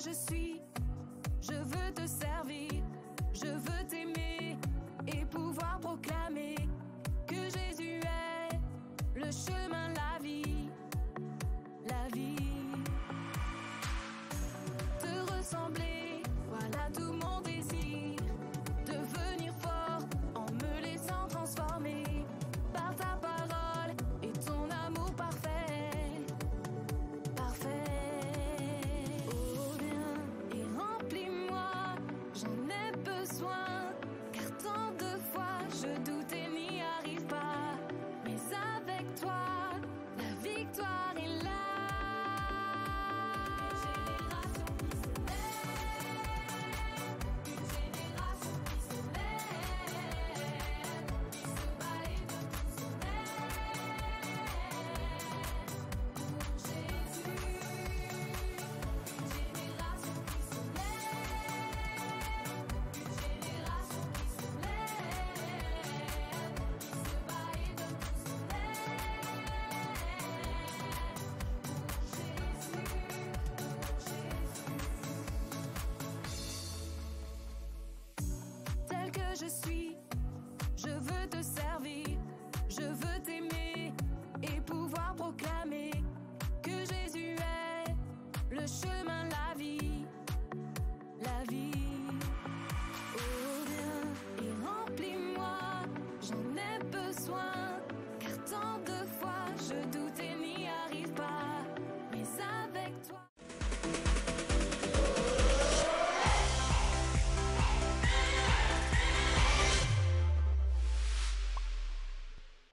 je suis, je veux te servir, je veux t'aimer et pouvoir proclamer que Jésus est le chemin, la vie, la vie. Te ressembler, voilà tout mon désir, devenir fort en me laissant transformer par ta parole et ton amour parfait, parfait. Oh viens et remplis-moi, j'en ai besoin, car tant de fois je doute et n'y arrive pas, mais avec toi, la victoire est là. Tel que je suis, je veux te servir, je veux t'aimer et pouvoir proclamer que Jésus est le chemin, la vie, la vie. Oh viens et remplis-moi, j'en ai besoin, car tant de fois je doute et n'y arrive pas, mais avec toi.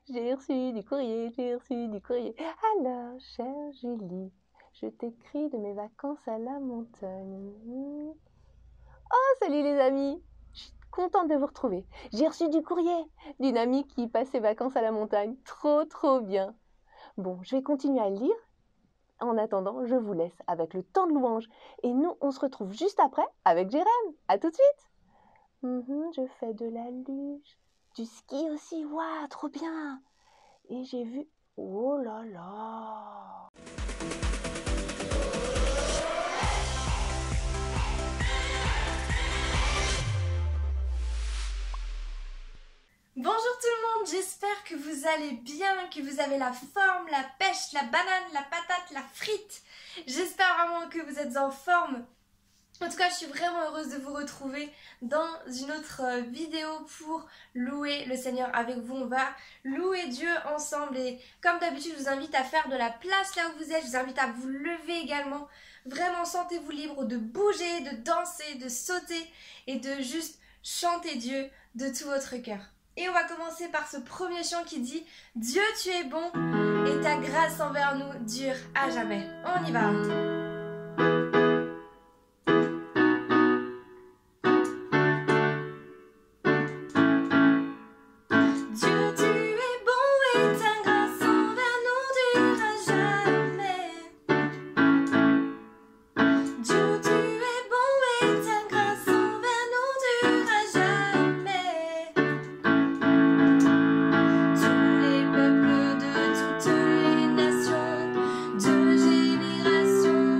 J'ai reçu du courrier, j'ai reçu du courrier. Alors, chère Julie, je t'écris de mes vacances à la montagne. Oh, salut les amis! Je suis contente de vous retrouver. J'ai reçu du courrier d'une amie qui passe ses vacances à la montagne. Trop, trop bien. Bon, je vais continuer à le lire. En attendant, je vous laisse avec le temps de louange. Et nous, on se retrouve juste après avec Jérém. À tout de suite! Je fais de la luge, du ski aussi. Waouh, trop bien! Et j'ai vu... Oh là là! Bonjour tout le monde, j'espère que vous allez bien, que vous avez la forme, la pêche, la banane, la patate, la frite. J'espère vraiment que vous êtes en forme. En tout cas, je suis vraiment heureuse de vous retrouver dans une autre vidéo pour louer le Seigneur avec vous. On va louer Dieu ensemble et comme d'habitude, je vous invite à faire de la place là où vous êtes. Je vous invite à vous lever également. Vraiment, sentez-vous libre de bouger, de danser, de sauter et de juste chanter Dieu de tout votre cœur. Et on va commencer par ce premier chant qui dit « Dieu, tu es bon et ta grâce envers nous dure à jamais ». On y va. Génération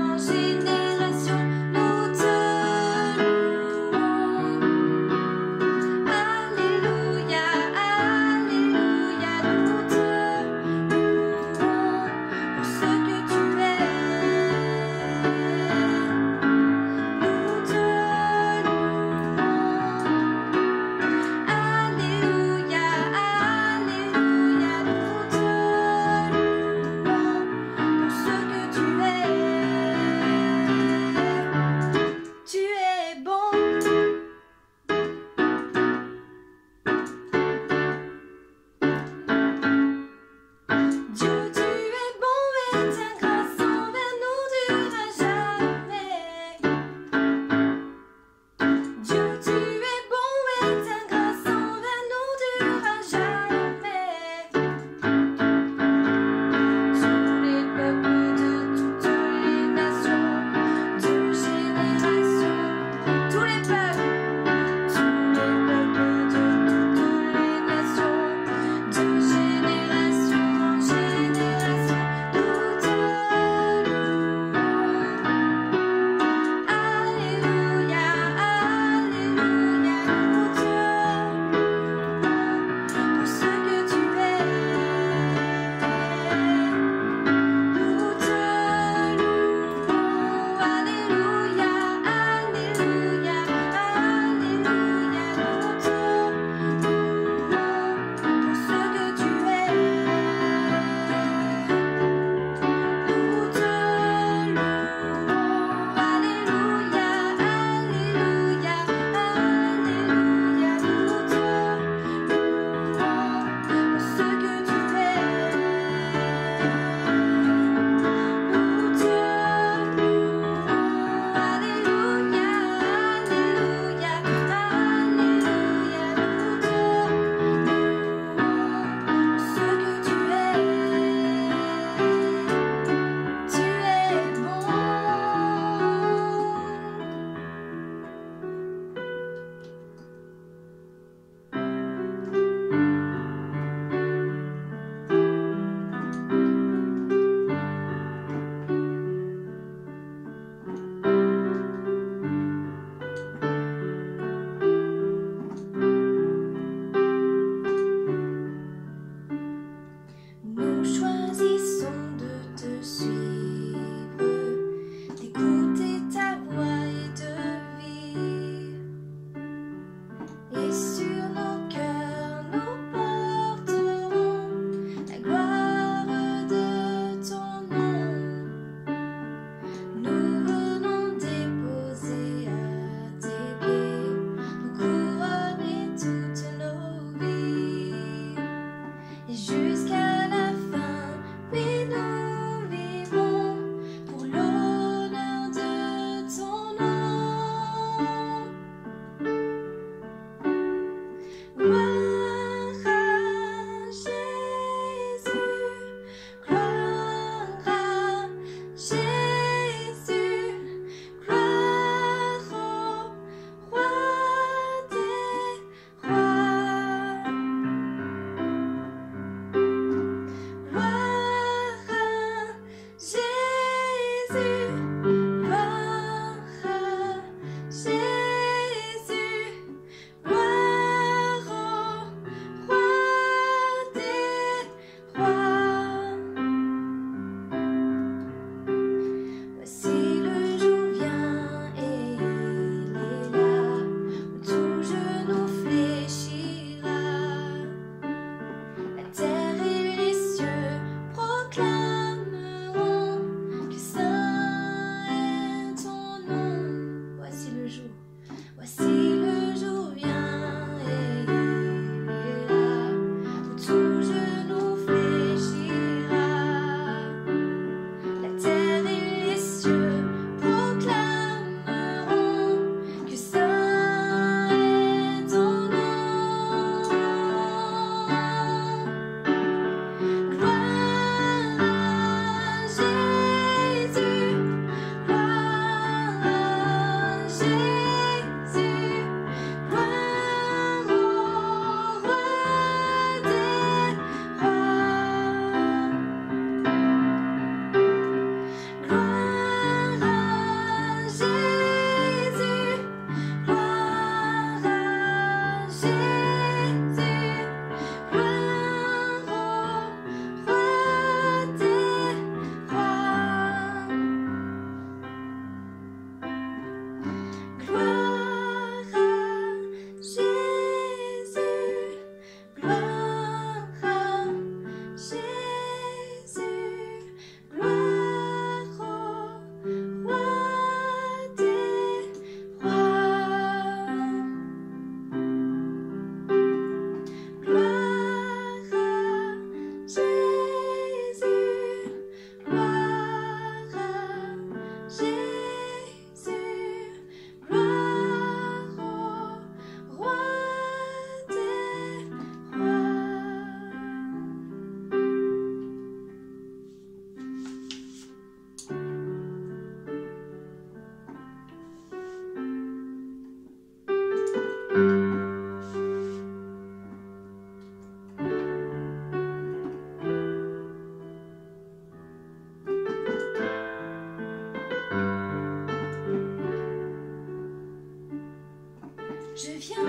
Je viens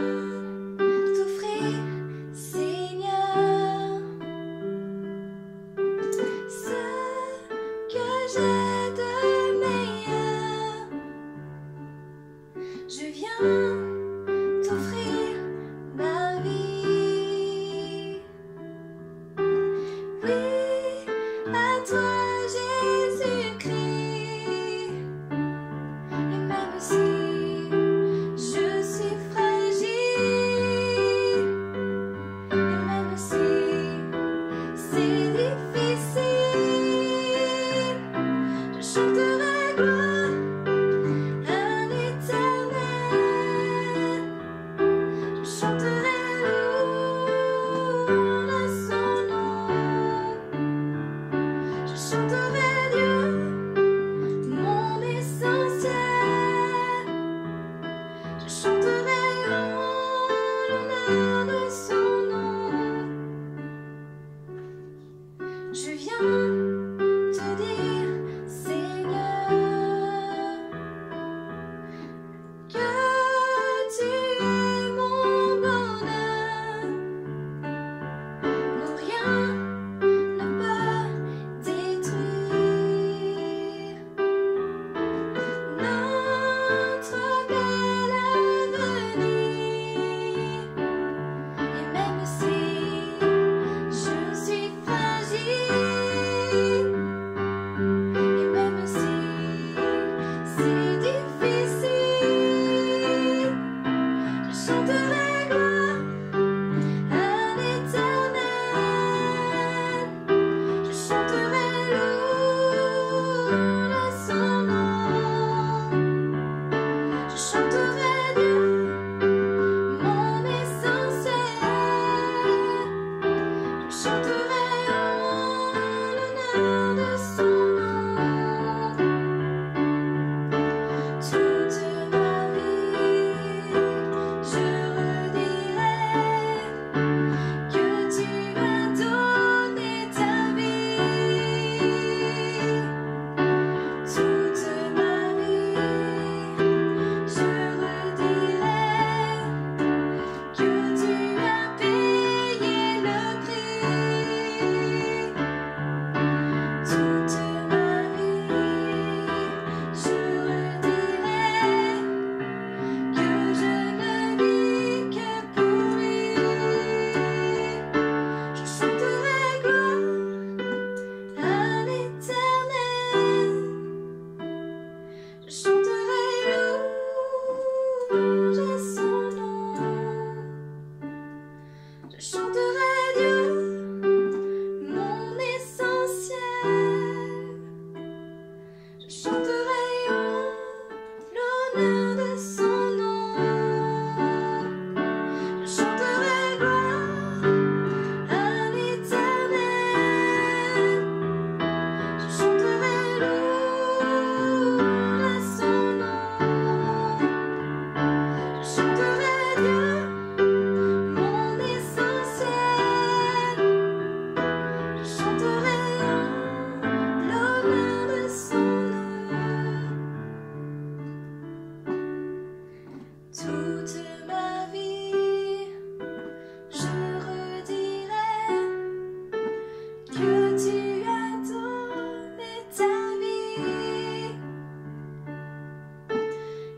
t'offrir, Seigneur, ce que j'ai de meilleur. Je viens t'offrir ma vie. Oui, à toi Jésus-Christ. Et même si je suis fragile, et même si c'est difficile, je chanterai gloire à l'Éternel. Je chanterai louange à son nom. Je chanterai Dieu, mon essentiel. Je chanterai en l'honneur de son nom. Je viens te dire, Seigneur, que tu es mon bonheur. Non, rien ne peut détruire notre bel avenir. Et même si je suis fragile, et même si c'est difficile, je chanterai gloire à l'Éternel. Je chanterai louange à son nom. Je chanterai Dieu, mon essentiel. Je chanterai en l'honneur de son nom. Toute ma vie, je redirai que tu as donné ta vie. Toute ma vie, je redirai que tu as payé le prix. Toute ma vie, je redirai que je ne vis que pour lui. Je chanterai gloire à l'Éternel. Je chanterai louange à son nom. Je chanterai Dieu, mon essentiel. Je chanterai en l'honneur de son nom. Je chanterai gloire à l'Éternel. Je chanterai louange à son nom. Je chanterai Dieu, mon essentiel. Je chanterai en l'honneur de son nom. Toute ma vie, je redirai que tu as donné ta vie.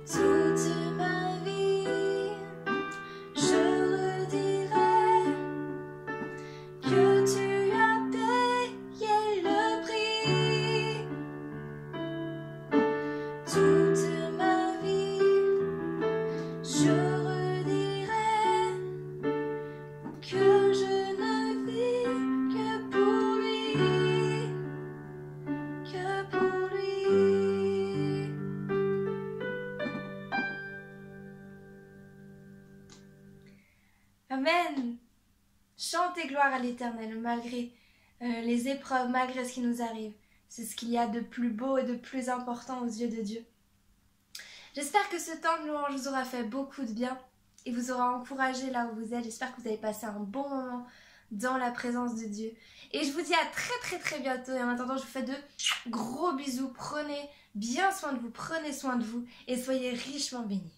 Toute ma vie, je redirai que tu as payé le prix. Toute ma vie, je redirai que je ne vis que pour lui, que pour lui. Amen. Chantez gloire à l'Éternel malgré les épreuves, malgré ce qui nous arrive. C'est ce qu'il y a de plus beau et de plus important aux yeux de Dieu. J'espère que ce temps de louange vous aura fait beaucoup de bien et vous aura encouragé là où vous êtes. J'espère que vous avez passé un bon moment dans la présence de Dieu. Et je vous dis à très bientôt. Et en attendant, je vous fais de gros bisous. Prenez bien soin de vous, prenez soin de vous et soyez richement bénis.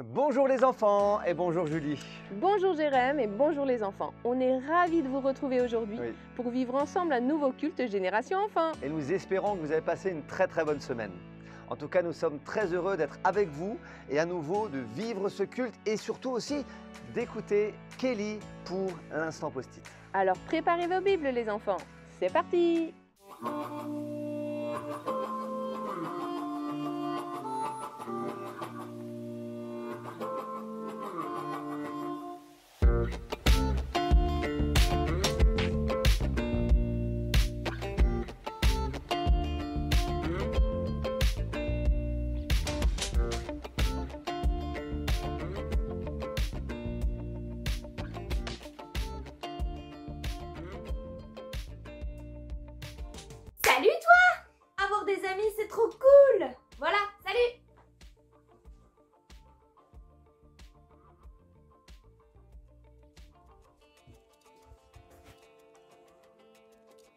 Bonjour les enfants et bonjour Julie. Bonjour Jérém et bonjour les enfants. On est ravis de vous retrouver aujourd'hui pour vivre ensemble un nouveau culte Génération Enfant. Et nous espérons que vous avez passé une très bonne semaine. En tout cas, nous sommes très heureux d'être avec vous et à nouveau de vivre ce culte et surtout aussi d'écouter Kelly pour l'instant post-it. Alors préparez vos Bibles les enfants, c'est parti! Salut toi! Avoir des amis, c'est trop cool! Voilà, salut!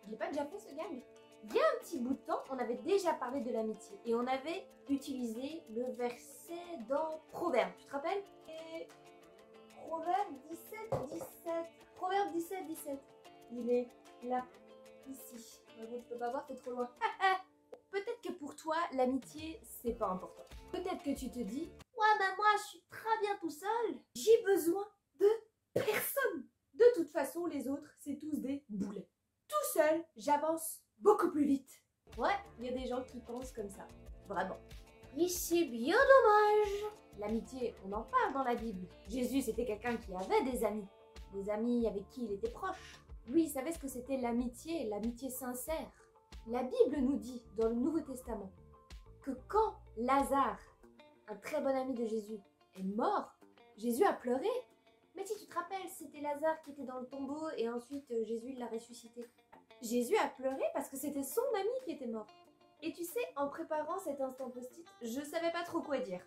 Je l'ai pas déjà fait ce gag? Il y a un petit bout de temps, on avait déjà parlé de l'amitié et on avait utilisé le verset dans Proverbe, tu te rappelles? Et Proverbe 17. Proverbe 17. Il est là, ici. Mais bon, tu peux pas voir, t'es trop loin. Peut-être que pour toi, l'amitié, c'est pas important. Peut-être que tu te dis, ouais, mais moi, je suis très bien tout seul. J'ai besoin de personne. De toute façon, les autres, c'est tous des boulets. Tout seul, j'avance beaucoup plus vite. Ouais, il y a des gens qui pensent comme ça. Vraiment. Et c'est bien dommage. L'amitié, on en parle dans la Bible. Jésus, c'était quelqu'un qui avait des amis. Des amis avec qui il était proche. Lui, il savait ce que c'était l'amitié sincère. La Bible nous dit, dans le Nouveau Testament, que quand Lazare, un très bon ami de Jésus, est mort, Jésus a pleuré. Mais si tu te rappelles, c'était Lazare qui était dans le tombeau et ensuite Jésus l'a ressuscité. Jésus a pleuré parce que c'était son ami qui était mort. Et tu sais, en préparant cet instant post-it, je savais pas trop quoi dire.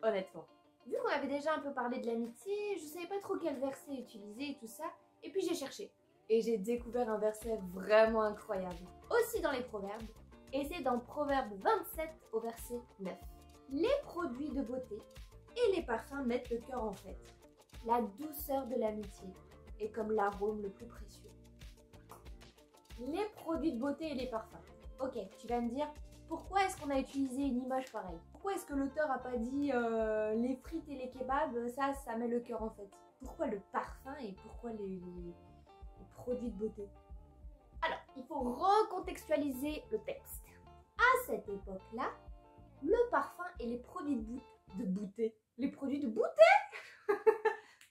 Honnêtement. Vu qu'on avait déjà un peu parlé de l'amitié, je savais pas trop quel verset utiliser et tout ça. Et puis j'ai cherché. Et j'ai découvert un verset vraiment incroyable. Aussi dans les Proverbes. Et c'est dans Proverbe 27 au verset 9. Les produits de beauté et les parfums mettent le cœur en fête. La douceur de l'amitié est comme l'arôme le plus précieux. Les produits de beauté et les parfums. Ok, tu vas me dire, pourquoi est-ce qu'on a utilisé une image pareille? Pourquoi est-ce que l'auteur a pas dit les frites et les kebabs, ça met le cœur en fête? Pourquoi le parfum et pourquoi les produits de beauté? Alors, il faut recontextualiser le texte. À cette époque-là, le parfum et les produits de beauté. Les produits de beauté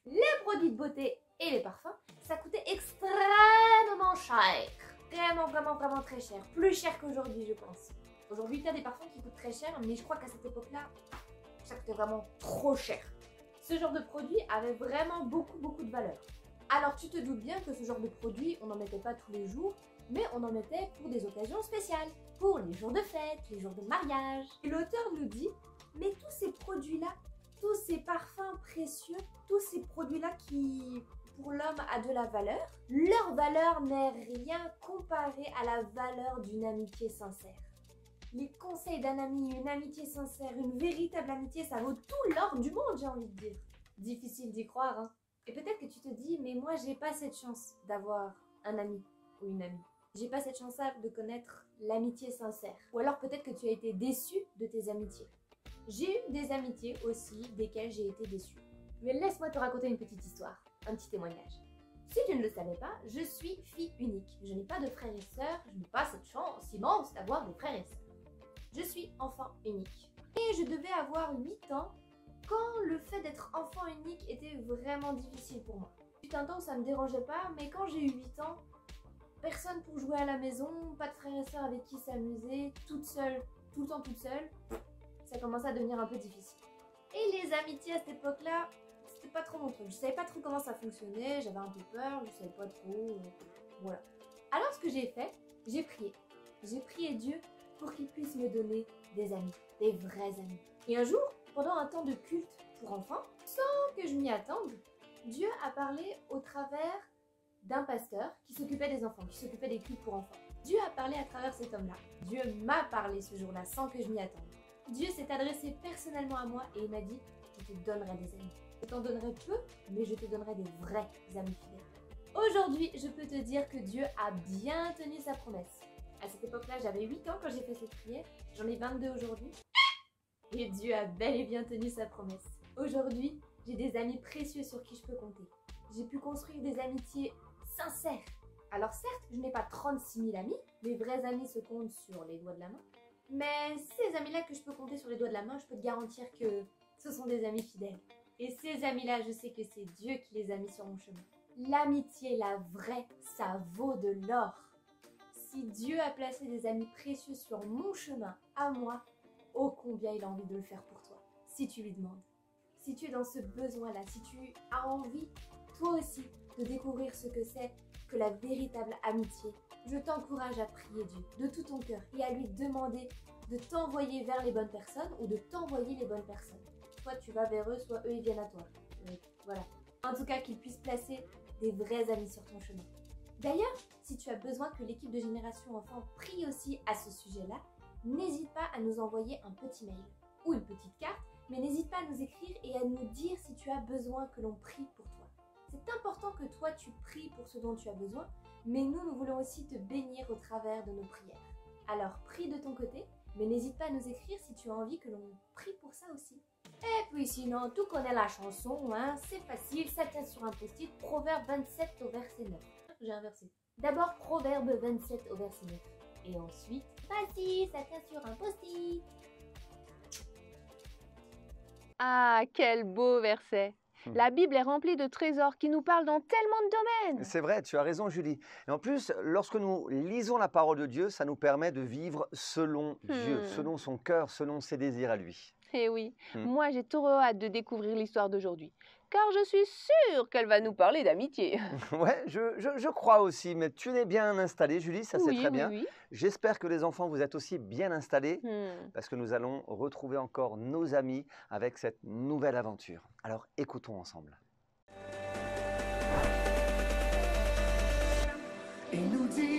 Les produits de beauté et les parfums, ça coûtait extrêmement cher. Vraiment très cher. Plus cher qu'aujourd'hui, je pense. Aujourd'hui, il y a des parfums qui coûtent très cher, mais je crois qu'à cette époque-là, ça coûtait vraiment trop cher. Ce genre de produit avait vraiment beaucoup de valeur. Alors, tu te doutes bien que ce genre de produit, on n'en mettait pas tous les jours, mais on en mettait pour des occasions spéciales, pour les jours de fête, les jours de mariage. Et l'auteur nous dit, mais tous ces produits-là, tous ces parfums précieux, tous ces produits-là qui, pour l'homme, a de la valeur, leur valeur n'est rien comparé à la valeur d'une amitié sincère. Les conseils d'un ami, une amitié sincère, une véritable amitié, ça vaut tout l'or du monde, j'ai envie de dire. Difficile d'y croire, hein. Et peut-être que tu te dis, mais moi, j'ai pas cette chance d'avoir un ami ou une amie. J'ai pas cette chance-là de connaître l'amitié sincère. Ou alors peut-être que tu as été déçu de tes amitiés. J'ai eu des amitiés aussi desquelles j'ai été déçue. Mais laisse-moi te raconter une petite histoire, un petit témoignage. Si tu ne le savais pas, je suis fille unique. Je n'ai pas de frères et sœurs, je n'ai pas cette chance immense d'avoir des frères et sœurs. Je suis enfant unique. Et je devais avoir 8 ans quand le fait d'être enfant unique était vraiment difficile pour moi. Il y a eu un temps où ça ne me dérangeait pas, mais quand j'ai eu 8 ans, personne pour jouer à la maison, pas de frères et sœurs avec qui s'amuser, toute seule, tout le temps toute seule, ça commençait à devenir un peu difficile. Et les amitiés à cette époque-là, c'était pas trop mon truc. Je savais pas trop comment ça fonctionnait, j'avais un peu peur, je savais pas trop, voilà. Alors ce que j'ai fait, j'ai prié. J'ai prié Dieu pour qu'il puisse me donner des amis, des vrais amis. Et un jour, pendant un temps de culte pour enfants, sans que je m'y attende, Dieu a parlé au travers d'un pasteur qui s'occupait des enfants, qui s'occupait des cultes pour enfants. Dieu a parlé à travers cet homme-là. Dieu m'a parlé ce jour-là sans que je m'y attende. Dieu s'est adressé personnellement à moi et il m'a dit « je te donnerai des amis. Je t'en donnerai peu, mais je te donnerai des vrais amis fidèles. Aujourd'hui, je peux te dire que Dieu a bien tenu sa promesse. À cette époque-là, j'avais 8 ans quand j'ai fait cette prière. J'en ai 22 aujourd'hui. Et Dieu a bel et bien tenu sa promesse. Aujourd'hui, j'ai des amis précieux sur qui je peux compter. J'ai pu construire des amitiés sincères. Alors certes, je n'ai pas 36 000 amis. Les vrais amis se comptent sur les doigts de la main. Mais ces amis-là que je peux compter sur les doigts de la main, je peux te garantir que ce sont des amis fidèles. Et ces amis-là, je sais que c'est Dieu qui les a mis sur mon chemin. L'amitié, la vraie, ça vaut de l'or. Si Dieu a placé des amis précieux sur mon chemin, à moi, ô combien il a envie de le faire pour toi, si tu lui demandes. Si tu es dans ce besoin-là, si tu as envie, toi aussi, de découvrir ce que c'est que la véritable amitié, je t'encourage à prier Dieu de tout ton cœur et à lui demander de t'envoyer vers les bonnes personnes ou de t'envoyer les bonnes personnes. Soit tu vas vers eux, soit eux ils viennent à toi. Voilà. En tout cas, qu'ils puissent placer des vrais amis sur ton chemin. D'ailleurs, si tu as besoin que l'équipe de Génération Enfant prie aussi à ce sujet-là, n'hésite pas à nous envoyer un petit mail ou une petite carte, mais n'hésite pas à nous écrire et à nous dire si tu as besoin que l'on prie pour toi. C'est important que toi tu pries pour ce dont tu as besoin, mais nous voulons aussi te bénir au travers de nos prières. Alors prie de ton côté, mais n'hésite pas à nous écrire si tu as envie que l'on prie pour ça aussi. Et puis sinon, tout connaît la chanson, hein, c'est facile, ça tient sur un post-it, Proverbe 27 au verset 9. J'ai inversé. D'abord Proverbe 27 au verset 9. Et ensuite, facile, ça tient sur un post-it. Ah, quel beau verset! La Bible est remplie de trésors qui nous parlent dans tellement de domaines. C'est vrai, tu as raison Julie. Et en plus, lorsque nous lisons la parole de Dieu, ça nous permet de vivre selon Dieu, selon son cœur, selon ses désirs à lui. Eh oui, moi j'ai trop hâte de découvrir l'histoire d'aujourd'hui, car je suis sûre qu'elle va nous parler d'amitié. Ouais, je crois aussi, mais tu es bien installée Julie, ça c'est très bien. Oui. J'espère que les enfants, vous êtes aussi bien installés, parce que nous allons retrouver encore nos amis avec cette nouvelle aventure. Alors écoutons ensemble. Il nous dit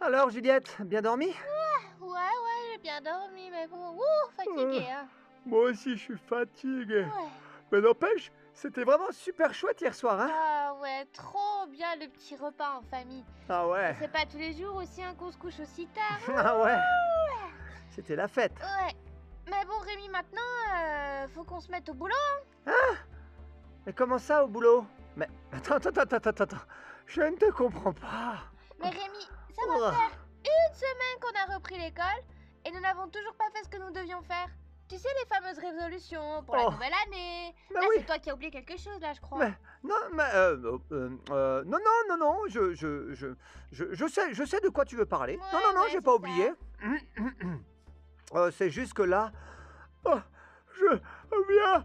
Alors Juliette, bien dormi? Ouais, j'ai bien dormi, mais bon, fatiguée, hein. Moi aussi, je suis fatigué. Ouais. Mais n'empêche, c'était vraiment super chouette hier soir, hein? Ah ouais, trop bien le petit repas en famille. Ah ouais. C'est pas tous les jours aussi qu'on se couche aussi tard. Ah ouais. C'était la fête. Ouais. Mais bon, Rémi, maintenant, faut qu'on se mette au boulot. Mais comment ça, au boulot? Mais attends. Je ne te comprends pas. Mais Rémi, ça va faire une semaine qu'on a repris l'école et nous n'avons toujours pas fait ce que nous devions faire. Tu sais, les fameuses résolutions pour la nouvelle année. Bah Là, oui. c'est toi qui as oublié quelque chose, là, je crois. Mais non, je sais de quoi tu veux parler. Ouais, non, ouais, j'ai c'est pas ça. oublié. C'est juste que là, je viens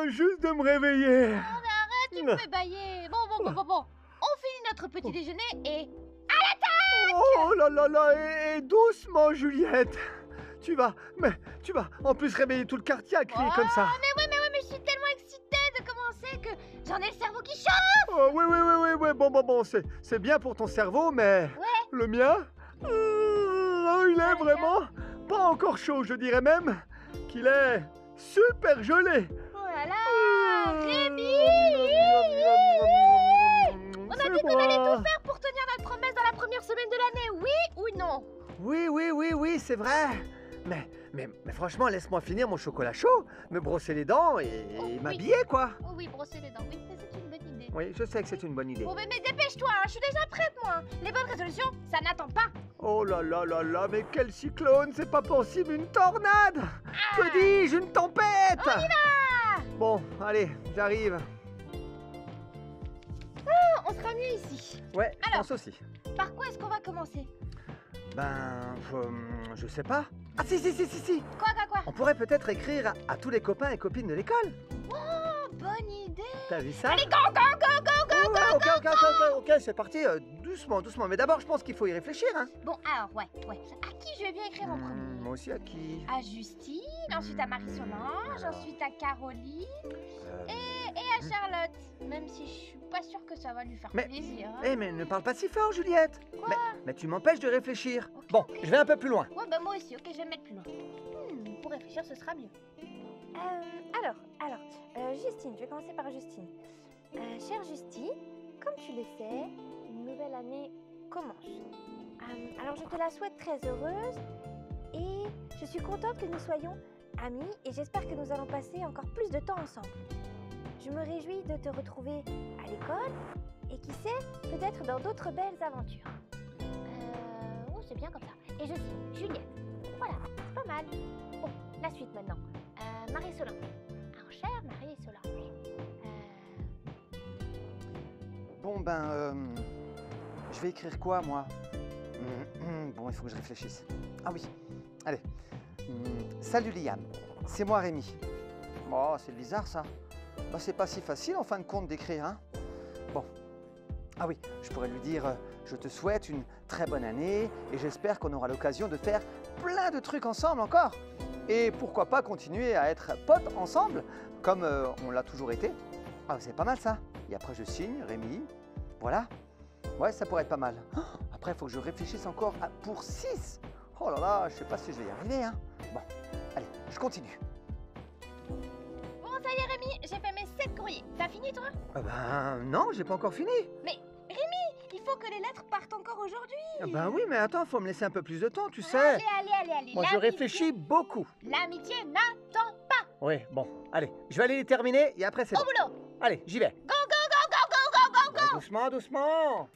juste de me réveiller. Tu me fais bailler. Bon. On finit notre petit déjeuner et... Oh là là, et doucement, Juliette. Tu vas en plus réveiller tout le quartier à crier comme ça. Mais je suis tellement excitée de commencer que j'en ai le cerveau qui chauffe. Oh, oui, bon, c'est bien pour ton cerveau, mais le mien, il est vraiment pas encore chaud, je dirais même qu'il est super gelé. Oh là là, Rémi. On a dit qu'on allait tout faire pour tenir notre promesse dans la première semaine de l'année, oui ou non? Oui, c'est vrai. Mais franchement, laisse-moi finir mon chocolat chaud, me brosser les dents et oui. m'habiller, quoi. Oh oui, brosser les dents, oui, ça c'est une bonne idée. Oui, je sais que c'est une bonne idée. Bon, mais dépêche-toi, hein, je suis déjà prête, moi. Les bonnes résolutions, ça n'attend pas. Oh là là, mais quel cyclone, c'est pas possible, une tornade. Que dis-je, une tempête. On y va. Bon, allez, j'arrive. On sera mieux ici. Ouais, je Alors. pense aussi. Par quoi est-ce qu'on va commencer? Ben, je sais pas. Ah si. Quoi? On pourrait peut-être écrire à tous les copains et copines de l'école. Oh, bonne idée. T'as vu ça? Allez, go. Ok, c'est parti. Doucement. Mais d'abord, je pense qu'il faut y réfléchir, hein. Bon, alors, ouais. À qui je vais bien écrire en premier? Moi aussi, à qui? À Justine, ensuite à Marie-Solange, alors. ensuite à Caroline et à Charlotte. Même si je suis pas sûre que ça va lui faire Mais- plaisir. Hein. Mais ne parle pas si fort, Juliette. Quoi? Mais tu m'empêches de réfléchir. Ok, Bon, ok. je vais un peu plus loin. Ouais, bah moi aussi, ok, je vais me mettre plus loin. Pour réfléchir, ce sera mieux. Alors, Justine, je vais commencer par Justine. Chère Justine, comme tu le sais, une nouvelle année commence. Alors, je te la souhaite très heureuse et je suis contente que nous soyons amis et j'espère que nous allons passer encore plus de temps ensemble. Je me réjouis de te retrouver à l'école et qui sait, peut-être dans d'autres belles aventures. Oh, c'est bien comme ça. Et je suis Juliette. Voilà, c'est pas mal. Bon, la suite maintenant. Marie-Solange. Alors, chère Marie-Solange. Bon, ben, je vais écrire quoi, moi? Bon, il faut que je réfléchisse. Ah oui, allez. Salut Liam, c'est moi Rémi. Oh, c'est bizarre ça. Bah, c'est pas si facile en fin de compte d'écrire, hein. Bon. Ah oui, je pourrais lui dire je te souhaite une très bonne année et j'espère qu'on aura l'occasion de faire plein de trucs ensemble encore. Et pourquoi pas continuer à être potes ensemble comme on l'a toujours été. Ah, c'est pas mal ça. Et après je signe Rémi. Voilà. Ouais, ça pourrait être pas mal. Après, il faut que je réfléchisse encore pour 6. Oh là là, je sais pas si je vais y arriver, hein. Bon, allez, je continue. Bon, ça y est, Rémi, j'ai fait mes 7 courriers. T'as fini, toi? Ah ben non, j'ai pas encore fini. Mais, Rémi, il faut que les lettres partent encore aujourd'hui. Ah ben oui, mais attends, faut me laisser un peu plus de temps, tu sais. Allez. Moi, je réfléchis beaucoup. L'amitié n'attend pas. Oui, bon, allez, je vais aller les terminer et après c'est Au bon. boulot. Allez, j'y vais. Go. Ouais, doucement.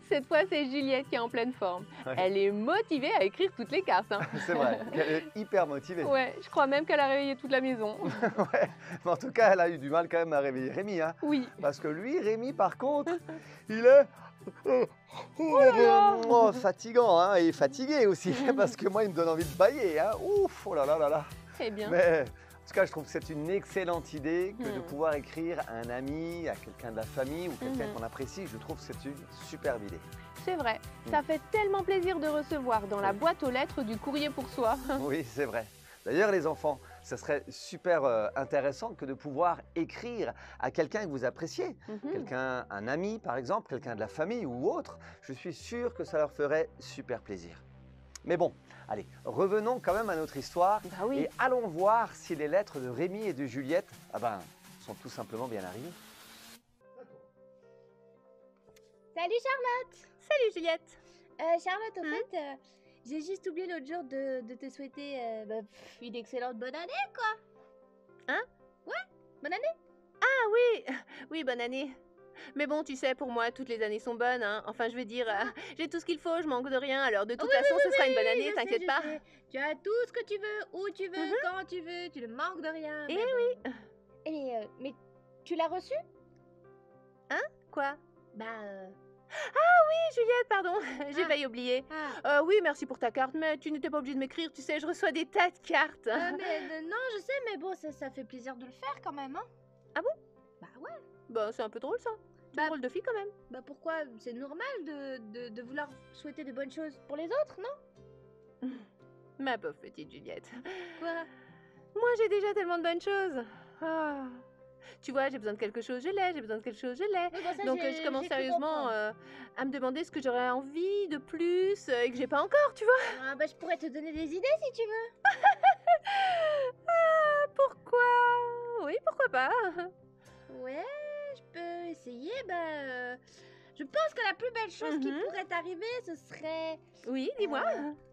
Cette fois, c'est Juliette qui est en pleine forme. Ouais. Elle est motivée à écrire toutes les cartes. Hein. C'est vrai, elle est hyper motivée. Ouais, je crois même qu'elle a réveillé toute la maison. Ouais, mais en tout cas, elle a eu du mal quand même à réveiller Rémi, hein. Oui. Parce que lui, Rémi, par contre, il est fatigant, hein, et fatigué aussi, parce que moi, il me donne envie de bâiller, hein. Ouf, oh là là là là. Très bien. Mais en tout cas, je trouve que c'est une excellente idée que de Hmm. pouvoir écrire à un ami, à quelqu'un de la famille ou quelqu'un Mhm. qu'on apprécie. Je trouve que c'est une superbe idée. C'est vrai. Ça fait tellement plaisir de recevoir dans la boîte aux lettres du courrier pour soi. Oui, c'est vrai. D'ailleurs, les enfants, ça serait super intéressant que de pouvoir écrire à quelqu'un que vous appréciez. Mhm. Quelqu'un, un ami par exemple, quelqu'un de la famille ou autre. Je suis sûr que ça leur ferait super plaisir. Mais bon, allez, revenons quand même à notre histoire Bah oui. et allons voir si les lettres de Rémi et de Juliette sont tout simplement bien arrivées. Salut, Charlotte. Salut Juliette. Charlotte, au fait, j'ai juste oublié l'autre jour de te souhaiter une excellente bonne année, quoi. Hein? Ouais, bonne année. Ah oui, bonne année. Mais bon, tu sais, pour moi, toutes les années sont bonnes. Hein. Enfin, je veux dire, j'ai tout ce qu'il faut, je manque de rien. Alors, de toute façon, ce sera une bonne année, Je t'inquiète sais, pas. je sais. Tu as tout ce que tu veux, où tu veux, quand tu veux, tu ne manques de rien. Eh oui. Mais tu l'as reçu? Quoi? Bah, Oui, Juliette, pardon, j'ai Ah. failli oublier. ah. Oui, merci pour ta carte, mais tu n'étais pas obligée de m'écrire, tu sais, je reçois des tas de cartes. Non, je sais, mais bon, ça fait plaisir de le faire quand même, hein. Ah bon? Bah ouais. Bah, c'est un peu drôle ça. C'est Bah- une drôle de fille quand même. Bah pourquoi? C'est normal de vouloir souhaiter de bonnes choses pour les autres, non? Ma pauvre petite Juliette. Quoi? Moi, j'ai déjà tellement de bonnes choses. Ah. Tu vois, j'ai besoin de quelque chose, je l'ai, j'ai besoin de quelque chose, je l'ai. Oui, bon, ça, Donc, je commence sérieusement à me demander ce que j'aurais envie de plus et que j'ai pas encore, tu vois. Ah, bah je pourrais te donner des idées si tu veux. Ah, pourquoi? Oui, pourquoi pas? Ouais, je peux essayer. Je pense que la plus belle chose qui Mhm. pourrait t'arriver, ce serait Oui, dis-moi.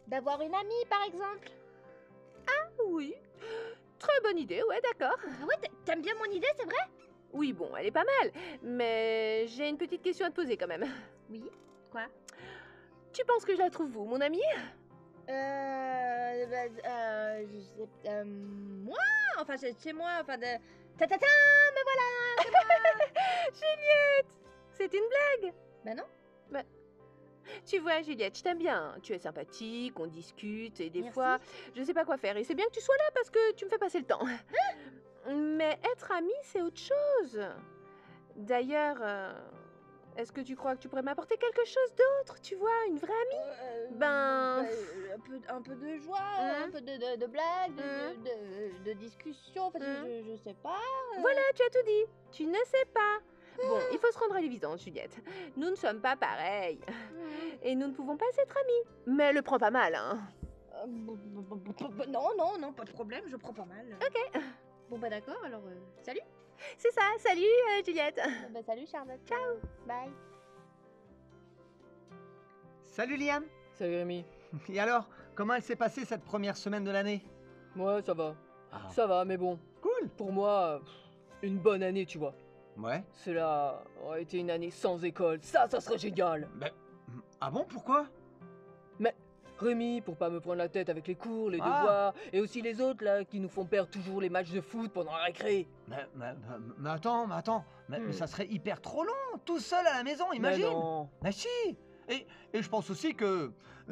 d'avoir une amie, par exemple. Oui. Très bonne idée, ouais, d'accord. Ah ouais, t'aimes bien mon idée, c'est vrai? Oui, bon, elle est pas mal, mais j'ai une petite question à te poser quand même. Oui. Quoi? Tu penses que je la trouve où, mon amie? Je sais, moi, enfin, chez moi, enfin, de... Ta-ta-ta, me voilà! Juliette! C'est une blague! Bah non. Tu vois, Juliette, je t'aime bien. Tu es sympathique, on discute et des Merci. fois, je sais pas quoi faire. Et c'est bien que tu sois là parce que tu me fais passer le temps. Mais être amie, c'est autre chose. D'ailleurs, est-ce que tu crois que tu pourrais m'apporter quelque chose d'autre, tu vois, une vraie amie? Ben, un peu de joie, Hein un peu de blagues, Hein de discussion, enfin, Hein je sais pas. Voilà, tu as tout dit. Tu ne sais pas. Bon, il faut se rendre à l'évidence, Juliette. Nous ne sommes pas pareils. Et nous ne pouvons pas être amis. Mais le prends pas mal, hein. Non, pas de problème, je prends pas mal. Ok. Bon bah d'accord, alors salut. C'est ça, salut Juliette. Bah salut Charlotte. Ciao. Bye. Salut Liam. Salut Rémi. Et alors, comment elle s'est passée cette première semaine de l'année? Ouais, ça va. Ah. Ça va, mais bon. Cool. Pour moi, une bonne année, tu vois. Ouais. Cela aurait été une année sans école. Ça serait génial. Ah bon, pourquoi? Rémi, pour pas me prendre la tête avec les cours, les Ah. devoirs, et aussi les autres là qui nous font perdre toujours les matchs de foot pendant la récré. Mais attends, mais ça serait hyper trop long, tout seul à la maison, Mais imagine. non. Mais si. Et je pense aussi que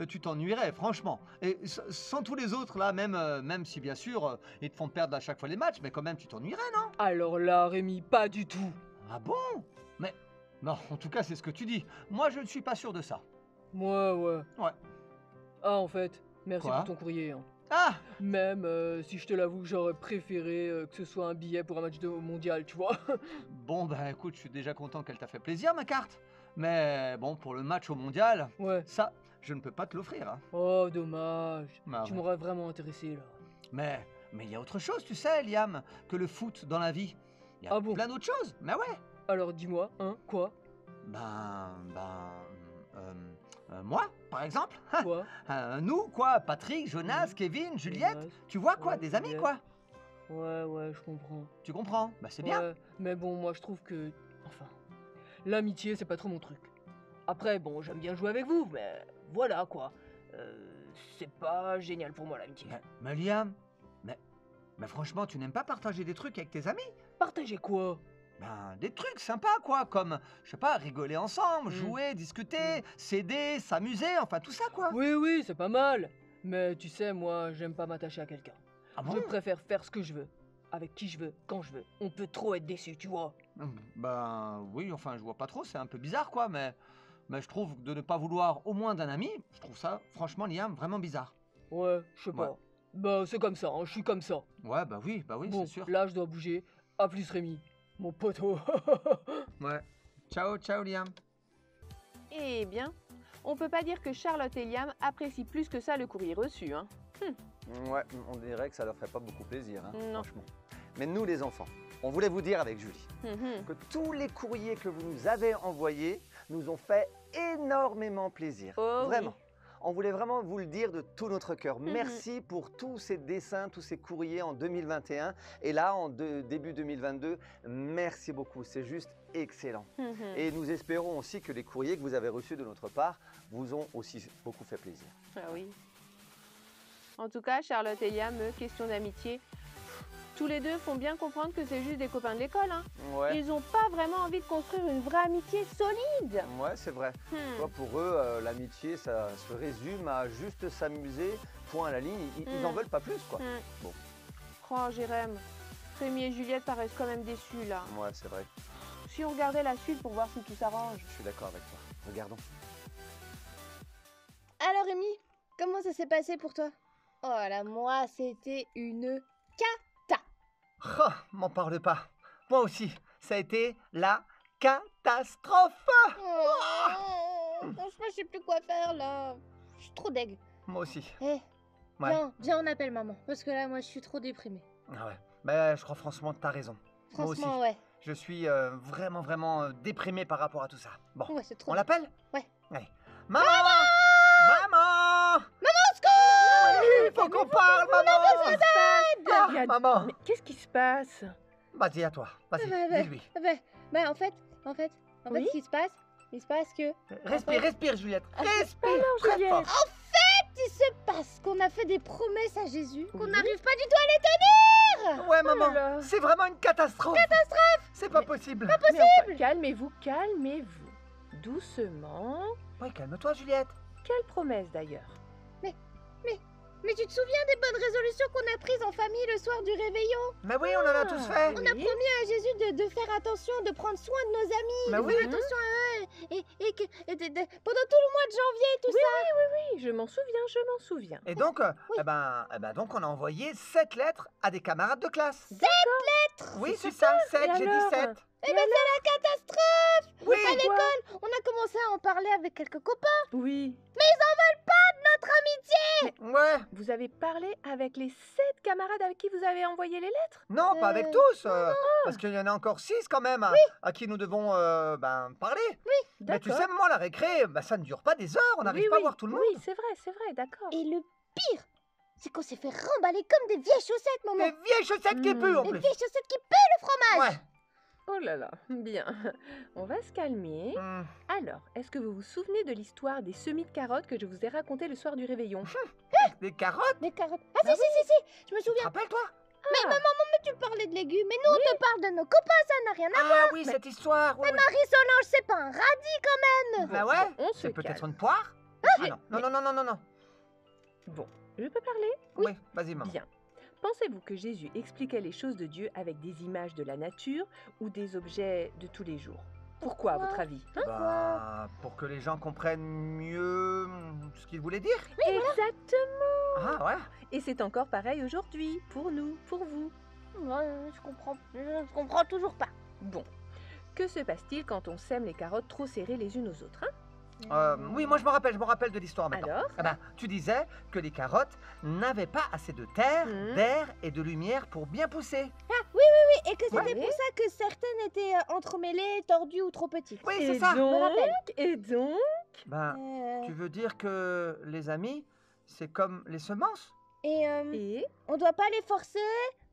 tu t'ennuierais, franchement. Et sans tous les autres là, même si bien sûr ils te font perdre à chaque fois les matchs, mais quand même tu t'ennuierais, non? Alors là, Rémi, pas du tout. Ah bon? Mais non, en tout cas c'est ce que tu dis. Moi je ne suis pas sûr de ça. Moi, ouais. Ouais. Ah, en fait, merci Quoi pour ton courrier. Hein. Ah. Même si je te l'avoue, j'aurais préféré que ce soit un billet pour un match de mondial, tu vois. Bon bah écoute, je suis déjà content qu'elle t'a fait plaisir ma carte. Mais bon, pour le match au mondial, Ouais. ça, je ne peux pas te l'offrir. Hein. Oh, dommage. Bah Tu ouais. m'aurais vraiment intéressé là. Mais il y a autre chose, tu sais, Liam, que le foot dans la vie. Il y a Ah bon? plein d'autres choses. Mais ouais. Alors dis-moi, hein, quoi? Moi, par exemple. Quoi? Nous, quoi, Patrick, Jonas, Kevin, Juliette. Jonas. Tu vois, quoi, Ouais, des amis, Juliette. quoi. Ouais, je comprends. Tu comprends? Bah c'est bien. Ouais, mais bon, moi je trouve que... Enfin, l'amitié, c'est pas trop mon truc. Après, bon, j'aime bien jouer avec vous, mais voilà, quoi. C'est pas génial pour moi, l'amitié. Mais Liam, mais franchement, tu n'aimes pas partager des trucs avec tes amis? Partager quoi? Des trucs sympas, quoi, comme, je sais pas, rigoler ensemble, Mm. jouer, discuter, s'aider, s'amuser, enfin tout ça, quoi. Oui, c'est pas mal. Mais tu sais, moi, j'aime pas m'attacher à quelqu'un. Ah bon? Je préfère faire ce que je veux, avec qui je veux, quand je veux. On peut trop être déçu, tu vois. Oui, enfin, je vois pas trop, c'est un peu bizarre, quoi, mais je trouve de ne pas vouloir au moins d'un ami, je trouve ça, franchement, Liam, vraiment bizarre. Ouais, je sais pas. Ouais. Bah, c'est comme ça, hein, je suis comme ça. Ouais, bah oui, Bon, c'est sûr. là, je dois bouger. À plus, Rémi. Mon poteau. Ouais. Ciao, Liam. Eh bien, on peut pas dire que Charlotte et Liam apprécient plus que ça le courrier reçu, hein. Ouais, on dirait que ça leur ferait pas beaucoup plaisir, hein, Non. franchement. Mais nous, les enfants, on voulait vous dire avec Julie Mhm. que tous les courriers que vous nous avez envoyés nous ont fait énormément plaisir. Oh oui. Vraiment. On voulait vraiment vous le dire de tout notre cœur. Mhm. Merci pour tous ces dessins, tous ces courriers en 2021. Et là, en début 2022, merci beaucoup. C'est juste excellent. Mhm. Et nous espérons aussi que les courriers que vous avez reçus de notre part vous ont aussi beaucoup fait plaisir. Ah oui. En tout cas, Charlotte et Liam, question d'amitié, tous les deux font bien comprendre que c'est juste des copains de l'école, hein. Ouais, Ils n'ont pas vraiment envie de construire une vraie amitié solide. ouais, c'est vrai. Hmm. Tu vois, pour eux, l'amitié, ça se résume à juste s'amuser, point à la ligne. Ils n'en veulent pas plus, quoi. Bon. Oh, Jérém, Rémi et Juliette paraissent quand même déçus, là. Ouais, c'est vrai. Si on regardait la suite pour voir si tout s'arrange. Je suis d'accord avec toi. Regardons. Alors Rémi, comment ça s'est passé pour toi? Oh là, moi, c'était une cata. Oh, m'en parle pas. Moi aussi, ça a été la catastrophe. Franchement, je sais plus quoi faire là. Je suis trop deg. Moi aussi. Eh, Ouais. viens, on appelle maman. Parce que là, moi, je suis trop déprimée. Ah ouais. Mais je crois franchement que t'as raison. Moi aussi. Franchement, ouais. Je suis vraiment déprimé par rapport à tout ça. Bon, Ouais, c'est trop on deg. l'appelle? Ouais. Allez. Maman! Maman! Maman, au secours! Il faut qu'on parle, maman! Il y a- Maman! Mais qu'est-ce qui se passe? Vas-y, à toi. Vas-y, Ouais. dis-lui. Bah, en fait, Oui? ce qui se passe, il se passe que... Respire, Juliette. Respire alors, très Juliette. fort. Il se passe qu'on a fait des promesses à Jésus, qu'on Oui. n'arrive pas du tout à les tenir. Ouais, Oh là maman, là. c'est vraiment une catastrophe. C'est pas possible. Mais enfin, calmez-vous. doucement. Oui, calme-toi, Juliette. Quelle promesse d'ailleurs? Mais tu te souviens des bonnes résolutions qu'on a prises en famille le soir du réveillon? Mais oui, on en a tous fait. On a promis à Jésus de faire attention, de prendre soin de nos amis, Mais de oui. faire attention à eux, pendant tout le mois de janvier et tout ça. Oui, je m'en souviens. Et donc, donc on a envoyé 7 lettres à des camarades de classe. 7 lettres? Oui, c'est ça, 7, Et j'ai dit alors? 7. Eh ben c'est la catastrophe! Oui, À l'école, on a commencé à en parler avec quelques copains. Oui. Notre amitié! ouais. Vous avez parlé avec les 7 camarades avec qui vous avez envoyé les lettres? Non, pas avec Euh, tous, parce qu'il y en a encore 6 quand même à qui nous devons parler. Mais tu sais, moi, la récré, ça ne dure pas des heures, on n'arrive pas à voir tout le monde. Oui, c'est vrai, d'accord. Et le pire, c'est qu'on s'est fait remballer comme des vieilles chaussettes, maman. Des vieilles chaussettes qui puent en Des plus. vieilles chaussettes qui puent le fromage. Ouais. Oh là là, bien. On va se calmer. Hmm. Alors, est-ce que vous vous souvenez de l'histoire des semis de carottes que je vous ai raconté le soir du réveillon? Des carottes, Des carottes. Ah si, je me souviens. rappelle-toi. Tu parlais de légumes, mais nous on te parle de nos copains, ça n'a rien à voir. Ah oui, cette histoire. Oui, oui. Marie-Solange, c'est pas un radis quand même. Bah ouais, On se c'est peut-être calme. une poire. Ah non. Bon, je peux parler? Oui, vas-y, maman. Bien. Pensez-vous que Jésus expliquait les choses de Dieu avec des images de la nature ou des objets de tous les jours? Pourquoi, à votre avis? Pour que les gens comprennent mieux ce qu'il voulait dire. Exactement. Ah ouais. Et c'est encore pareil aujourd'hui, pour nous, pour vous. Je comprends toujours pas. Bon, que se passe-t-il quand on sème les carottes trop serrées les unes aux autres, hein? Oui, moi je me rappelle de l'histoire maintenant. Alors? Ah ben, tu disais que les carottes n'avaient pas assez de terre, Mhm. d'air et de lumière pour bien pousser. Et que c'était Ouais. pour ça que certaines étaient entremêlées, tordues ou trop petites. Oui, Et c'est ça. donc, me rappelle. et donc, Ben, Euh, tu veux dire que les amis, c'est comme les semences et on doit pas les forcer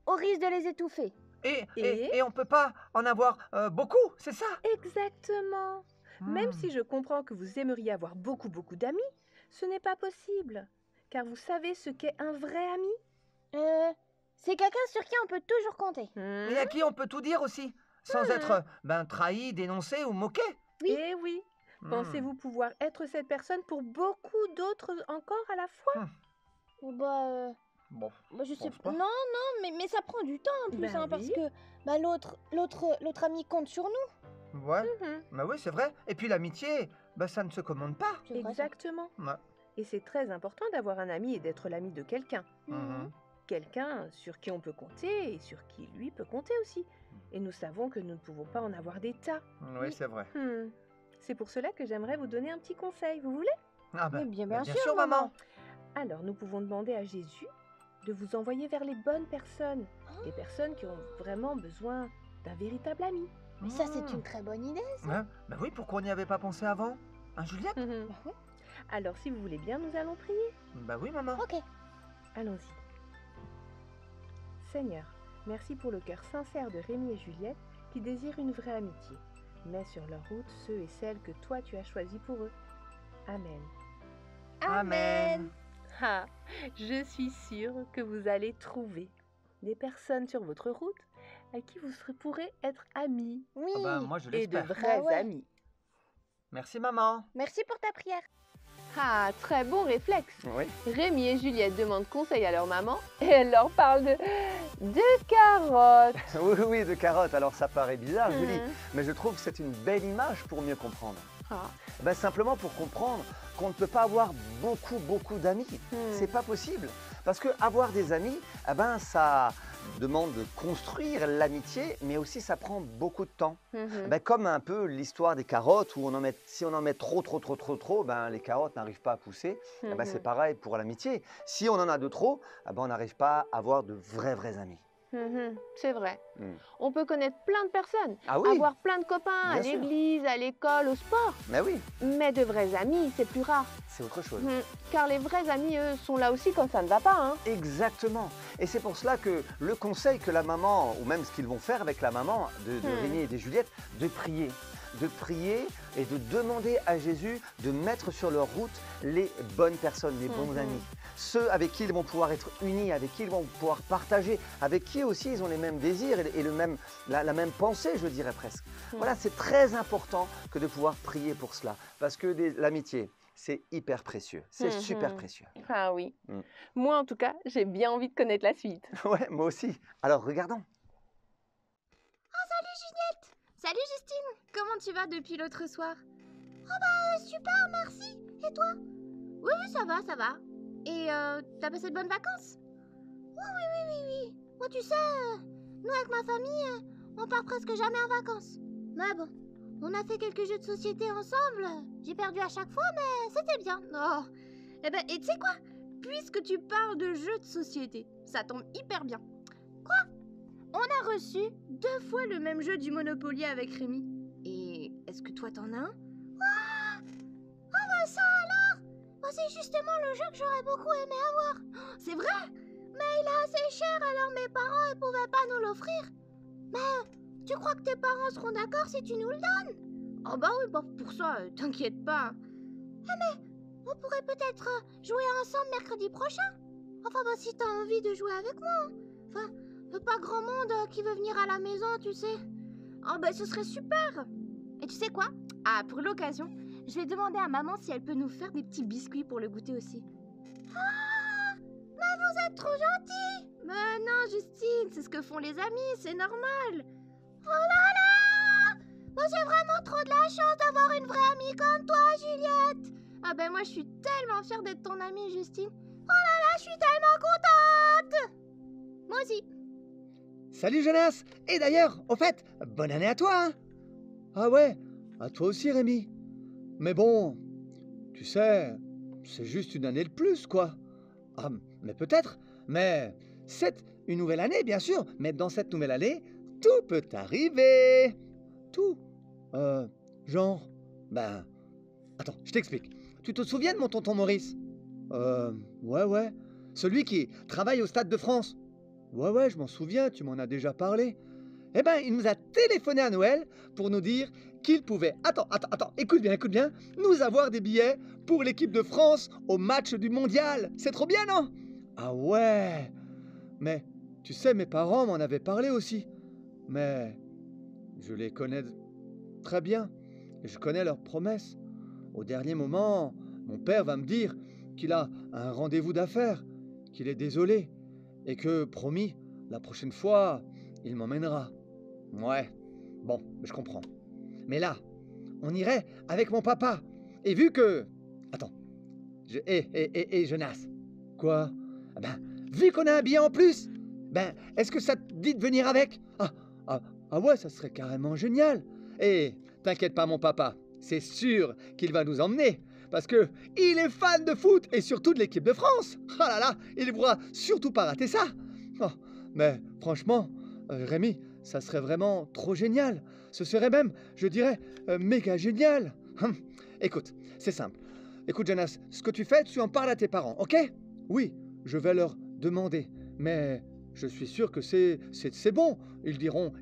au risque de les étouffer. et on peut pas en avoir beaucoup, c'est ça? exactement. Même Hmm. si je comprends que vous aimeriez avoir beaucoup d'amis, ce n'est pas possible. Car vous savez ce qu'est un vrai ami? C'est quelqu'un sur qui on peut toujours compter. Et à qui on peut tout dire aussi, sans être trahi, dénoncé ou moqué. Oui. Eh oui. Hmm. Pensez-vous pouvoir être cette personne pour beaucoup d'autres encore à la fois? Bon, je sais pense pas. pas. Non, mais ça prend du temps en plus, Ben parce oui. que l'autre ami compte sur nous. Ouais, Mhm. bah oui, c'est vrai. Et puis l'amitié, ça ne se commande pas. C'est vrai, ça. Exactement. Ouais. Et c'est très important d'avoir un ami et d'être l'ami de quelqu'un. Mhm. Quelqu'un sur qui on peut compter et sur qui lui peut compter aussi. Et nous savons que nous ne pouvons pas en avoir des tas. Oui, c'est vrai. C'est pour cela que j'aimerais vous donner un petit conseil, vous voulez? Ah Mais bien bien sûr, sûr, maman. Alors nous pouvons demander à Jésus de vous envoyer vers les bonnes personnes. Des personnes qui ont vraiment besoin d'un véritable ami. Mais ça, c'est une très bonne idée. Ouais, bah oui, pourquoi on n'y avait pas pensé avant? Hein, Juliette? ouais. Alors si vous voulez bien, nous allons prier. Bah oui, maman. Ok. Allons-y. Seigneur, merci pour le cœur sincère de Rémi et Juliette qui désirent une vraie amitié. Mets sur leur route ceux et celles que toi tu as choisis pour eux. Amen. Amen. Ah, je suis sûre que vous allez trouver des personnes sur votre route à qui vous pourrez être amis Oui. Ah bah, moi, je et de l'espère. vrais ouais. amis. Merci, maman. Merci pour ta prière. Ah, très bon réflexe. Oui. Rémi et Juliette demandent conseil à leur maman et elle leur parle de carottes. Oui, de carottes. Alors ça paraît bizarre, Julie, Mhm. mais je trouve que c'est une belle image pour mieux comprendre. Ah. Simplement pour comprendre qu'on ne peut pas avoir beaucoup d'amis. C'est pas possible. Parce que avoir des amis, ça demande de construire l'amitié, mais aussi ça prend beaucoup de temps. Comme un peu l'histoire des carottes, où si on en met trop, les carottes n'arrivent pas à pousser. C'est pareil pour l'amitié. Si on en a de trop, on n'arrive pas à avoir de vrais amis. C'est vrai. Mm. On peut connaître plein de personnes, Ah oui, avoir plein de copains à Bien sûr. l'église, à l'école, au sport. mais oui, Mais de vrais amis, c'est plus rare. c'est autre chose. Car les vrais amis, eux, sont là aussi quand ça ne va pas. Hein. Exactement. Et c'est pour cela que le conseil que la maman, ou même ce qu'ils vont faire avec la maman de Rémi et de Juliette, de prier. de prier et de demander à Jésus de mettre sur leur route les bonnes personnes, les bons amis. Ceux avec qui ils vont pouvoir être unis, avec qui ils vont pouvoir partager, avec qui aussi ils ont les mêmes désirs et la même pensée, je dirais presque. Voilà, c'est très important que de pouvoir prier pour cela, parce que l'amitié, c'est hyper précieux, c'est super précieux. Ah oui. Moi, en tout cas, j'ai bien envie de connaître la suite. Ouais, moi aussi. Alors, regardons. Salut Juliette. Salut Justine. Comment tu vas depuis l'autre soir? Oh bah super, merci. Et toi? Oui, ça va, ça va. Et t'as passé de bonnes vacances? Oui. Moi tu sais, nous avec ma famille, on part presque jamais en vacances. Mais bon, on a fait quelques jeux de société ensemble. J'ai perdu à chaque fois, mais c'était bien. Oh. Eh ben, et tu sais quoi? Puisque tu parles de jeux de société, ça tombe hyper bien. Quoi? On a reçu 2 fois le même jeu du Monopoly avec Rémi. Et est-ce que toi t'en as un? Ah bah ça alors! Bah, c'est justement le jeu que j'aurais beaucoup aimé avoir. Oh, c'est vrai? Mais il est assez cher alors mes parents ne pouvaient pas nous l'offrir. Mais tu crois que tes parents seront d'accord si tu nous le donnes? Oh bah oui, bah pour ça, t'inquiète pas. Ah mais on pourrait peut-être jouer ensemble mercredi prochain. Enfin bah si t'as envie de jouer avec moi. Hein. Enfin, pas grand monde qui veut venir à la maison, tu sais. Oh bah ce serait super. Et tu sais quoi? Ah, pour l'occasion, je vais demander à maman si elle peut nous faire des petits biscuits pour le goûter aussi. Ah, mais vous êtes trop gentils. Mais non, Justine, c'est ce que font les amis, c'est normal. Oh là là! Moi j'ai vraiment trop de la chance d'avoir une vraie amie comme toi, Juliette. Ah ben moi je suis tellement fière d'être ton amie, Justine. Oh là là, je suis tellement contente. Moi aussi. Salut Jonas. Et d'ailleurs, au fait, bonne année à toi, hein. Ah ouais, à toi aussi Rémi. Mais bon, tu sais, c'est juste une année de plus, quoi. Ah, mais peut-être, mais c'est une nouvelle année, bien sûr. Mais dans cette nouvelle année, tout peut arriver. Tout. Genre, ben... Attends, je t'explique. Tu te souviens de mon tonton Maurice? Ouais. Celui qui travaille au Stade de France. Ouais, je m'en souviens, tu m'en as déjà parlé. Eh ben, il nous a téléphoné à Noël pour nous dire qu'il pouvait... Attends, écoute bien, nous avoir des billets pour l'équipe de France au match du mondial. C'est trop bien, non? Ah ouais. Mais, tu sais, mes parents m'en avaient parlé aussi. Mais, je les connais très bien. Et je connais leurs promesses. Au dernier moment, mon père va me dire qu'il a un rendez-vous d'affaires, qu'il est désolé, et que, promis, la prochaine fois, il m'emmènera. Ouais, bon, je comprends. Mais là, on irait avec mon papa. Et vu que... Attends. Jonas. Quoi? Ben, vu qu'on a un billet en plus, ben, est-ce que ça te dit de venir avec? Ah ouais, ça serait carrément génial. Et t'inquiète pas, mon papa, c'est sûr qu'il va nous emmener. Parce que il est fan de foot et surtout de l'équipe de France. Ah là là, il ne pourra surtout pas rater ça. Oh, mais franchement, Rémi, ça serait vraiment trop génial. Ce serait même, je dirais, méga génial. Écoute, c'est simple. Écoute, Jonas, ce que tu fais, tu en parles à tes parents, ok? Oui, je vais leur demander. Mais je suis sûr que c'est bon. Ils diront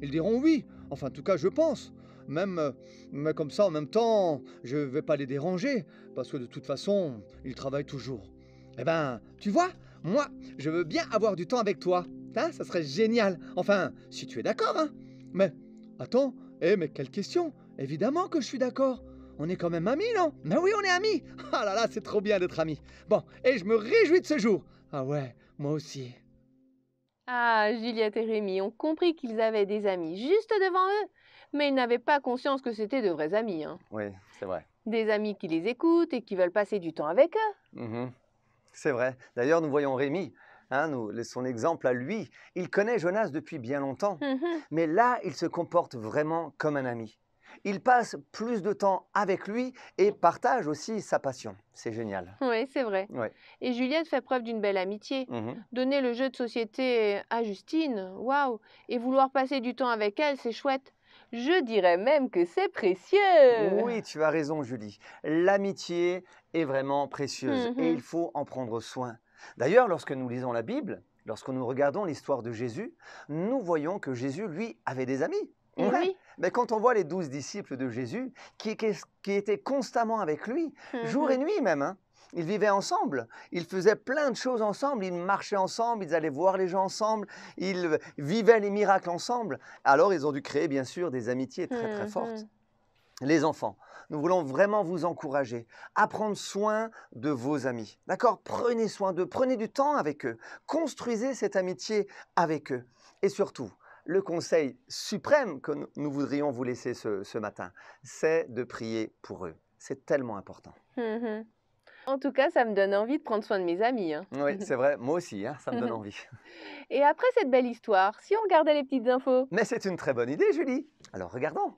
oui. Enfin, en tout cas, je pense. Mais comme ça, en même temps, je ne vais pas les déranger, parce que de toute façon, ils travaillent toujours. Eh ben, tu vois, moi, je veux bien avoir du temps avec toi. Hein, ça serait génial. Enfin, si tu es d'accord, hein. Mais, attends, mais quelle question? Évidemment que je suis d'accord. On est quand même amis, non? Mais oui, on est amis. Ah là là, c'est trop bien d'être amis. Bon, et je me réjouis de ce jour. Ah ouais, moi aussi. Ah, Juliette et Rémi ont compris qu'ils avaient des amis juste devant eux, mais ils n'avaient pas conscience que c'était de vrais amis. Hein. Oui, c'est vrai. Des amis qui les écoutent et qui veulent passer du temps avec eux. C'est vrai. D'ailleurs, nous voyons Rémi, son exemple à lui. Il connaît Jonas depuis bien longtemps, mais là, il se comporte vraiment comme un ami. Il passe plus de temps avec lui et partage aussi sa passion. C'est génial. Oui, c'est vrai. Ouais. Et Juliette fait preuve d'une belle amitié. Donner le jeu de société à Justine, waouh! Et vouloir passer du temps avec elle, c'est chouette. Je dirais même que c'est précieux. Oui, tu as raison, Julie. L'amitié est vraiment précieuse et il faut en prendre soin. D'ailleurs, lorsque nous lisons la Bible, lorsque nous regardons l'histoire de Jésus, nous voyons que Jésus, lui, avait des amis. Oui. Mais quand on voit les 12 disciples de Jésus qui étaient constamment avec lui, jour et nuit même, hein, ils vivaient ensemble, ils faisaient plein de choses ensemble, ils marchaient ensemble, ils allaient voir les gens ensemble, ils vivaient les miracles ensemble. Alors ils ont dû créer bien sûr des amitiés très très fortes. Les enfants, nous voulons vraiment vous encourager à prendre soin de vos amis. D'accord? Prenez soin d'eux, prenez du temps avec eux, construisez cette amitié avec eux. Et surtout, le conseil suprême que nous voudrions vous laisser ce matin, c'est de prier pour eux. C'est tellement important. En tout cas, ça me donne envie de prendre soin de mes amis, hein. Oui, c'est vrai, moi aussi, hein, ça me donne envie. Et après cette belle histoire, si on regardait les petites infos? Mais c'est une très bonne idée, Julie. Alors regardons.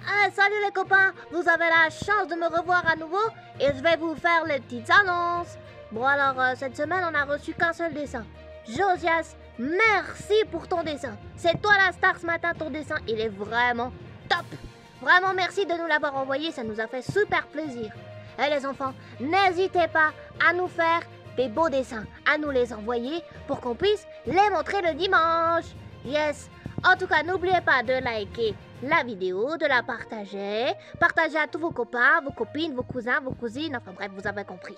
Ah, salut les copains, vous avez la chance de me revoir à nouveau et je vais vous faire les petites annonces. Bon alors, cette semaine on a reçu qu'un seul dessin. Josias, merci pour ton dessin. C'est toi la star ce matin, ton dessin, il est vraiment top. Vraiment merci de nous l'avoir envoyé, ça nous a fait super plaisir. Et les enfants, n'hésitez pas à nous faire des beaux dessins, à nous les envoyer pour qu'on puisse les montrer le dimanche. Yes. En tout cas, n'oubliez pas de liker la vidéo, de la partager. Partagez à tous vos copains, vos copines, vos cousins, vos cousines. Enfin bref, vous avez compris.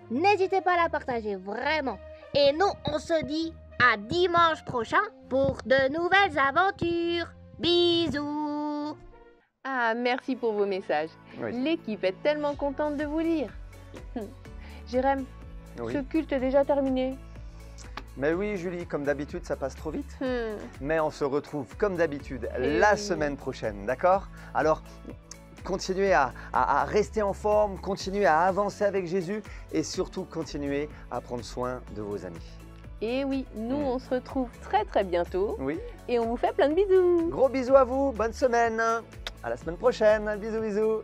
N'hésitez pas à la partager, vraiment. Et nous, on se dit à dimanche prochain pour de nouvelles aventures. Bisous. Ah, merci pour vos messages. Oui. L'équipe est tellement contente de vous lire. Jérém, Oui. ce culte est déjà terminé. Mais oui, Julie, comme d'habitude, ça passe trop vite. Mais on se retrouve comme d'habitude Eh la oui. semaine prochaine, d'accord? Alors, continuez à rester en forme, continuez à avancer avec Jésus et surtout continuez à prendre soin de vos amis. Et oui, nous on se retrouve très très bientôt Oui, et on vous fait plein de bisous. gros bisous à vous, bonne semaine. À la semaine prochaine, bisous bisous.